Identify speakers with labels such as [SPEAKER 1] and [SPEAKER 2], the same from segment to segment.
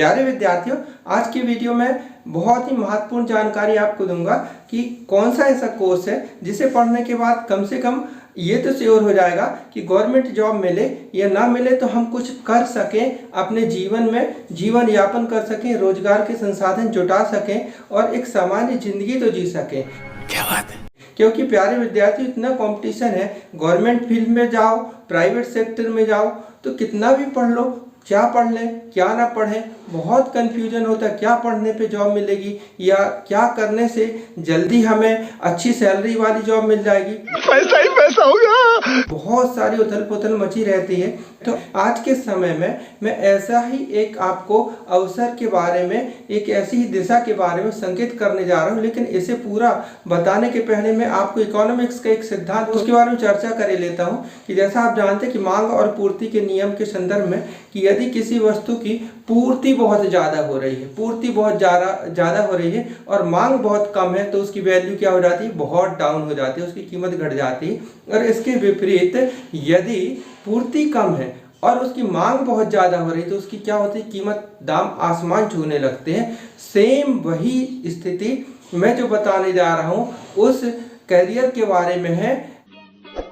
[SPEAKER 1] प्यारे विद्यार्थियों, आज की वीडियो में बहुत ही महत्वपूर्ण जानकारी आपको दूंगा कि कौन सा ऐसा कोर्स है जिसे पढ़ने के बाद कम से कम ये तो श्योर हो जाएगा कि गवर्नमेंट जॉब मिले या ना मिले तो हम कुछ कर सकें, अपने जीवन में जीवन यापन कर सकें, रोजगार के संसाधन जुटा सकें और एक सामान्य जिंदगी तो जी सकें।
[SPEAKER 2] क्या बात है।
[SPEAKER 1] क्योंकि प्यारे विद्यार्थी इतना कंपटीशन है, गवर्नमेंट फील्ड में जाओ, प्राइवेट सेक्टर में जाओ तो कितना भी पढ़ लो, क्या पढ़ लें क्या ना पढ़ें, बहुत कंफ्यूजन होता है। क्या पढ़ने पे जॉब मिलेगी या क्या करने से जल्दी हमें अच्छी सैलरी वाली जॉब मिल जाएगी,
[SPEAKER 2] पैसा ही पैसा होगा।
[SPEAKER 1] बहुत सारी उथल पुथल मची रहती है। तो आज के समय में मैं ऐसा ही एक आपको अवसर के बारे में, एक ऐसी ही दिशा के बारे में संकेत करने जा रहा हूँ। लेकिन इसे पूरा बताने के पहले मैं आपको इकोनॉमिक्स का एक सिद्धांत उसके बारे में चर्चा कर लेता हूँ कि जैसा आप जानते हैं कि मांग और पूर्ति के नियम के संदर्भ में कि यदि किसी वस्तु की पूर्ति बहुत ज़्यादा हो रही है, पूर्ति बहुत ज़्यादा हो रही है और मांग बहुत कम है, तो उसकी वैल्यू क्या हो जाती है, बहुत डाउन हो जाती है, उसकी कीमत घट जाती है। और इसके विपरीत यदि पूर्ति कम है और उसकी मांग बहुत ज़्यादा हो रही है तो उसकी क्या होती है, कीमत दाम आसमान छूने लगते हैं। सेम वही स्थिति मैं जो बताने जा रहा हूँ उस करियर के बारे में है।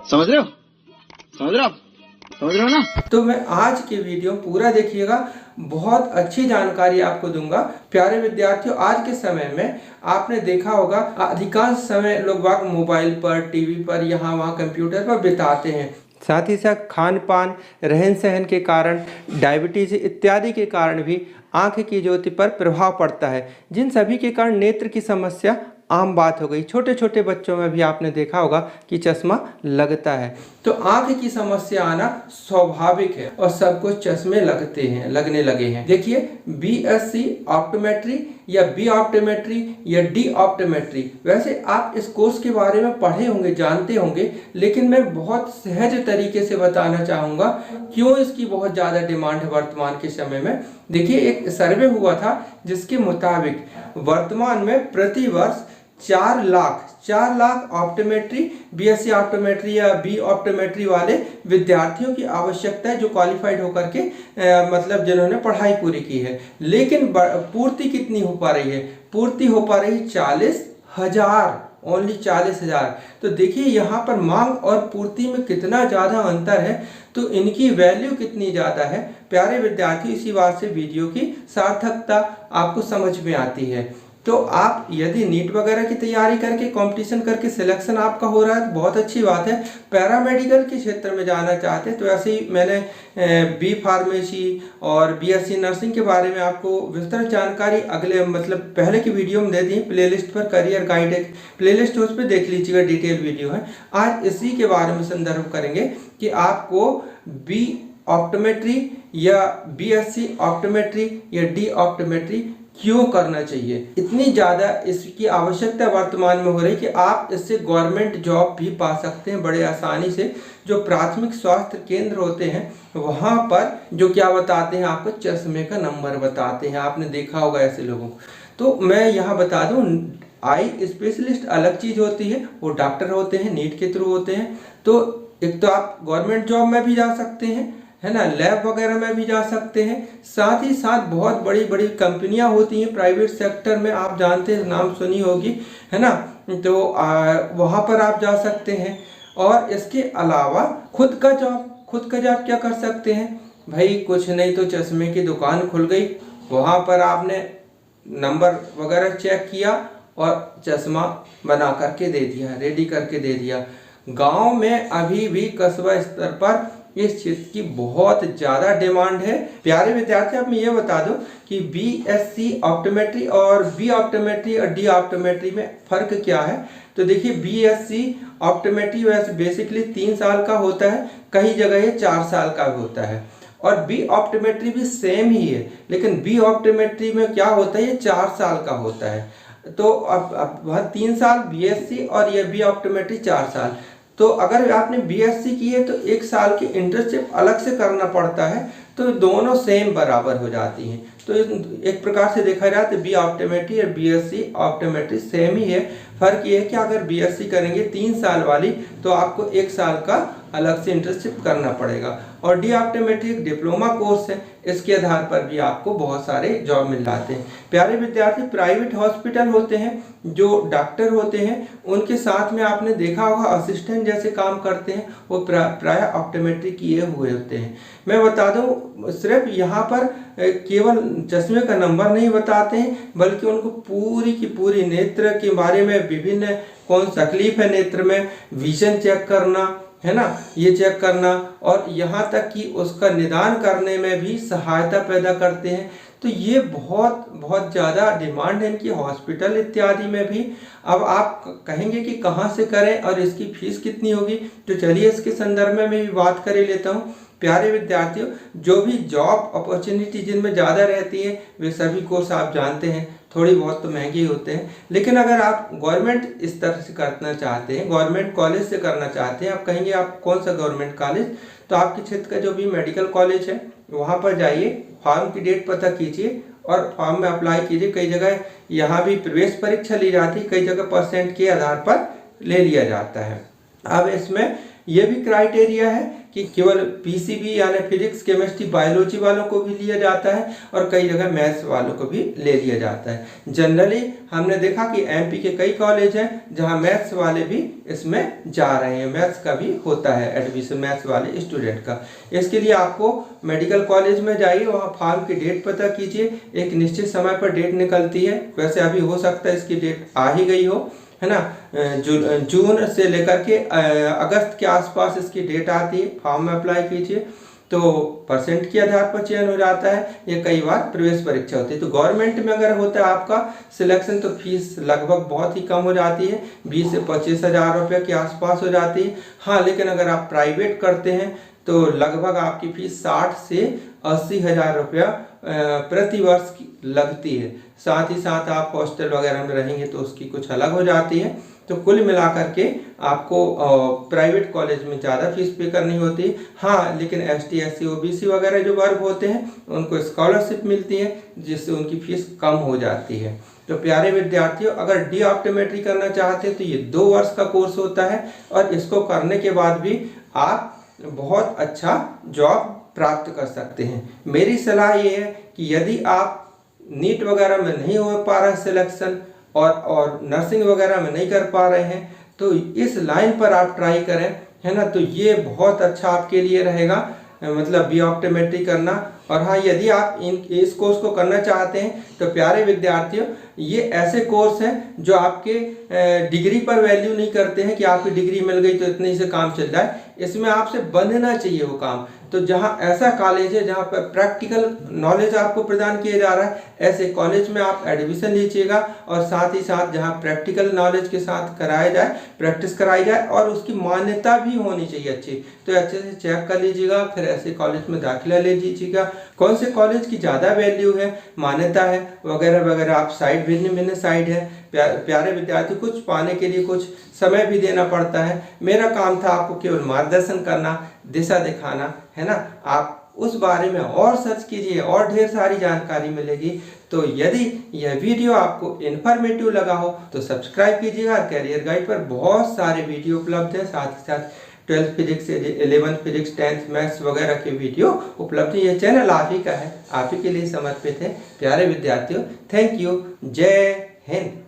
[SPEAKER 2] समझ रहे हो ना।
[SPEAKER 1] तो मैं आज के वीडियो पूरा देखिएगा, बहुत अच्छी जानकारी आपको दूंगा। प्यारे विद्यार्थियों, आज के समय में आपने देखा होगा अधिकांश समय लोग बाग मोबाइल पर, टीवी पर, यहाँ वहाँ कंप्यूटर पर बिताते हैं। साथ ही साथ खान पान, रहन सहन के कारण, डायबिटीज इत्यादि के कारण भी आंख की ज्योति पर प्रभाव पड़ता है, जिन सभी के कारण नेत्र की समस्या आम बात हो गई। छोटे छोटे बच्चों में भी आपने देखा होगा कि चश्मा लगता है। तो आंख की समस्या आना स्वाभाविक है और सबको चश्मे लगने लगे हैं। देखिए, बीएससी ऑप्टोमेट्री या बी ऑप्टोमेट्री या डी ऑप्टोमेट्री, वैसे आप इस कोर्स के बारे में पढ़े होंगे, जानते होंगे, लेकिन मैं बहुत सहज तरीके से बताना चाहूँगा क्यों इसकी बहुत ज़्यादा डिमांड है वर्तमान के समय में। देखिए, एक सर्वे हुआ था जिसके मुताबिक वर्तमान में प्रति वर्ष 4 लाख ऑप्टोमेट्री, बीएससी ऑप्टोमेट्री या बी ऑप्टोमेट्री वाले विद्यार्थियों की आवश्यकता है जो क्वालिफाइड होकर के मतलब जिन्होंने पढ़ाई पूरी की है। लेकिन पूर्ति कितनी हो पा रही है? पूर्ति हो पा रही 40,000, ओनली 40,000। तो देखिए यहाँ पर मांग और पूर्ति में कितना ज़्यादा अंतर है, तो इनकी वैल्यू कितनी ज़्यादा है। प्यारे विद्यार्थी, इसी बात से वीडियो की सार्थकता आपको समझ में आती है। तो आप यदि नीट वगैरह की तैयारी करके कंपटीशन करके सिलेक्शन आपका हो रहा है तो बहुत अच्छी बात है। पैरामेडिकल के क्षेत्र में जाना चाहते हैं तो ऐसे ही मैंने बी फार्मेसी और बीएससी नर्सिंग के बारे में आपको विस्तृत जानकारी अगले पहले की वीडियो में दे दी, प्लेलिस्ट पर करियर गाइड एक प्लेलिस्ट है, उस पर देख लीजिएगा, डिटेल वीडियो है। आज इसी के बारे में संदर्भ करेंगे कि आपको बी ऑप्टोमेट्री या बीएससी ऑप्टोमेट्री या डी ऑप्टोमेट्री क्यों करना चाहिए। इतनी ज़्यादा इसकी आवश्यकता वर्तमान में हो रही कि आप इससे गवर्नमेंट जॉब भी पा सकते हैं बड़े आसानी से। जो प्राथमिक स्वास्थ्य केंद्र होते हैं वहाँ पर जो क्या बताते हैं, आपको चश्मे का नंबर बताते हैं, आपने देखा होगा ऐसे लोगों को। तो मैं यहाँ बता दूँ, आई स्पेशलिस्ट अलग चीज़ होती है, वो डॉक्टर होते हैं, नीट के थ्रू होते हैं। तो एक तो आप गवर्नमेंट जॉब में भी जा सकते हैं, है ना, लैब वगैरह में भी जा सकते हैं। साथ ही साथ बहुत बड़ी बड़ी कंपनियां होती हैं प्राइवेट सेक्टर में, आप जानते हैं, नाम सुनी होगी, है ना, तो वहाँ पर आप जा सकते हैं। और इसके अलावा खुद का जॉब क्या कर सकते हैं भाई, कुछ नहीं तो चश्मे की दुकान खुल गई, वहाँ पर आपने नंबर वगैरह चेक किया और चश्मा बना करके दे दिया, रेडी करके दे दिया। गाँव में अभी भी कस्बा स्तर पर इस चीज की बहुत ज्यादा डिमांड है। प्यारे विद्यार्थी, अब मैं ये बता दूं कि बीएससी ऑप्टोमेट्री और बी ऑप्टोमेट्री और डी ऑप्टोमेट्री में फर्क क्या है। तो देखिए, बीएससी ऑप्टोमेट्री वैसे बेसिकली 3 साल का होता है, कई जगह ये 4 साल का भी होता है, और बी ऑप्टोमेट्री भी सेम ही है, लेकिन बी ऑप्टोमेट्री में क्या होता है, ये 4 साल का होता है। तो अब 3 साल बीएससी और ये बी ऑप्टोमेट्री 4 साल। तो अगर आपने बीएससी की है तो 1 साल की इंटर्नशिप अलग से करना पड़ता है, तो दोनों सेम बराबर हो जाती हैं। तो एक प्रकार से देखा जाए तो बी ऑप्टोमेट्री और बीएससी ऑप्टोमेट्री सेम ही है। फर्क ये है कि अगर बीएससी करेंगे 3 साल वाली तो आपको 1 साल का अलग से इंटर्नशिप करना पड़ेगा। और डी ऑप्टोमेट्री एक डिप्लोमा कोर्स है, इसके आधार पर भी आपको बहुत सारे जॉब मिल जाते हैं। प्यारे विद्यार्थी, प्राइवेट हॉस्पिटल होते हैं, जो डॉक्टर होते हैं उनके साथ में आपने देखा होगा असिस्टेंट जैसे काम करते हैं, वो प्राय ऑप्टोमेट्री किए हुए होते हैं। मैं बता दूं, सिर्फ यहाँ पर केवल चश्मे का नंबर नहीं बताते हैं, बल्कि उनको पूरी की पूरी नेत्र के बारे में, विभिन्न कौन तकलीफ है नेत्र में, विजन चेक करना है ना, ये चेक करना, और यहाँ तक कि उसका निदान करने में भी सहायता पैदा करते हैं। तो ये बहुत बहुत ज़्यादा डिमांड है इनकी हॉस्पिटल इत्यादि में भी। अब आप कहेंगे कि कहाँ से करें और इसकी फीस कितनी होगी, तो चलिए इसके संदर्भ में मैं भी बात कर ही लेता हूँ। प्यारे विद्यार्थियों, जो भी जॉब अपॉर्चुनिटी जिनमें ज़्यादा रहती है वे सभी कोर्स आप जानते हैं थोड़ी बहुत तो महंगे होते हैं, लेकिन अगर आप गवर्नमेंट इस तरह से करना चाहते हैं, गवर्नमेंट कॉलेज से करना चाहते हैं, आप कहेंगे आप कौन सा गवर्नमेंट कॉलेज, तो आपके क्षेत्र का जो भी मेडिकल कॉलेज है वहाँ पर जाइए, फॉर्म की डेट पता कीजिए और फॉर्म में अप्लाई कीजिए। कई जगह यहाँ भी प्रवेश परीक्षा ली जाती है, कई जगह परसेंट के आधार पर ले लिया जाता है। अब इसमें यह भी क्राइटेरिया है कि केवल पीसीबी यानी फिजिक्स, केमिस्ट्री, बायोलॉजी वालों को भी लिया जाता है और कई जगह मैथ्स वालों को भी ले लिया जाता है। जनरली हमने देखा कि एमपी के कई कॉलेज हैं जहां मैथ्स वाले भी इसमें जा रहे हैं, मैथ्स का भी होता है एडमिशन मैथ्स वाले स्टूडेंट का। इसके लिए आपको मेडिकल कॉलेज में जाइए, वहाँ फॉर्म की डेट पता कीजिए, एक निश्चित समय पर डेट निकलती है, वैसे अभी हो सकता है इसकी डेट आ ही गई हो, है ना, जून से लेकर के अगस्त के आसपास इसकी डेट आती है। फॉर्म में अप्लाई कीजिए तो परसेंट के आधार पर चयन हो जाता है, ये कई बार प्रवेश परीक्षा होती है। तो गवर्नमेंट में अगर होता है आपका सिलेक्शन तो फीस लगभग बहुत ही कम हो जाती है, 20 से 25 हज़ार रुपये के आसपास हो जाती है। हाँ, लेकिन अगर आप प्राइवेट करते हैं तो लगभग आपकी फीस 60 से 80 हज़ार रुपया प्रति वर्ष की लगती है। साथ ही साथ आप हॉस्टल वगैरह में रहेंगे तो उसकी कुछ अलग हो जाती है। तो कुल मिलाकर के आपको प्राइवेट कॉलेज में ज़्यादा फीस पे करनी होती है। हाँ, लेकिन एसटी, एससी, ओबीसी वगैरह जो वर्ग होते हैं उनको स्कॉलरशिप मिलती है जिससे उनकी फीस कम हो जाती है। तो प्यारे विद्यार्थियों, अगर डी ऑप्टोमेट्री करना चाहते हैं तो ये 2 वर्ष का कोर्स होता है और इसको करने के बाद भी आप बहुत अच्छा जॉब प्राप्त कर सकते हैं। मेरी सलाह ये है कि यदि आप नीट वगैरह में नहीं हो पा रहा है सिलेक्शन और नर्सिंग वगैरह में नहीं कर पा रहे हैं तो इस लाइन पर आप ट्राई करें, है ना। तो ये बहुत अच्छा आपके लिए रहेगा, मतलब बी ऑप्टोमेट्री करना। और हाँ, यदि आप इस कोर्स को करना चाहते हैं तो प्यारे विद्यार्थियों, ये ऐसे कोर्स हैं जो आपके डिग्री पर वैल्यू नहीं करते हैं कि आपकी डिग्री मिल गई तो इतने से काम चल जाए। इसमें आपसे बनना चाहिए वो काम। तो जहाँ ऐसा कॉलेज है जहाँ पर प्रैक्टिकल नॉलेज आपको प्रदान किया जा रहा है, ऐसे कॉलेज में आप एडमिशन लीजिएगा और साथ ही साथ जहाँ प्रैक्टिकल नॉलेज के साथ कराया जाए, प्रैक्टिस कराई जाए और उसकी मान्यता भी होनी चाहिए अच्छी, तो अच्छे से चेक कर लीजिएगा, फिर ऐसे कॉलेज में दाखिला ले लीजिएगा। कौन से कॉलेज की ज़्यादा वैल्यू है, मान्यता है वगैरह वगैरह, आप साइट भिन्न भिन्न साइट है। प्यारे विद्यार्थी, कुछ पाने के लिए कुछ समय भी देना पड़ता है। मेरा काम था आपको केवल मार्गदर्शन करना, दिशा दिखाना, है ना। आप उस बारे में और सर्च कीजिए और ढेर सारी जानकारी मिलेगी। तो यदि यह वीडियो आपको इन्फॉर्मेटिव लगा हो तो सब्सक्राइब कीजिएगा। कैरियर गाइड पर बहुत सारे वीडियो उपलब्ध है, साथ ही साथ 12th physics, 11th physics, 10th maths वगैरह के वीडियो उपलब्ध है। ये चैनल आप ही का है, आप ही के लिए समर्पित है। प्यारे विद्यार्थियों, थैंक यू। जय हिंद।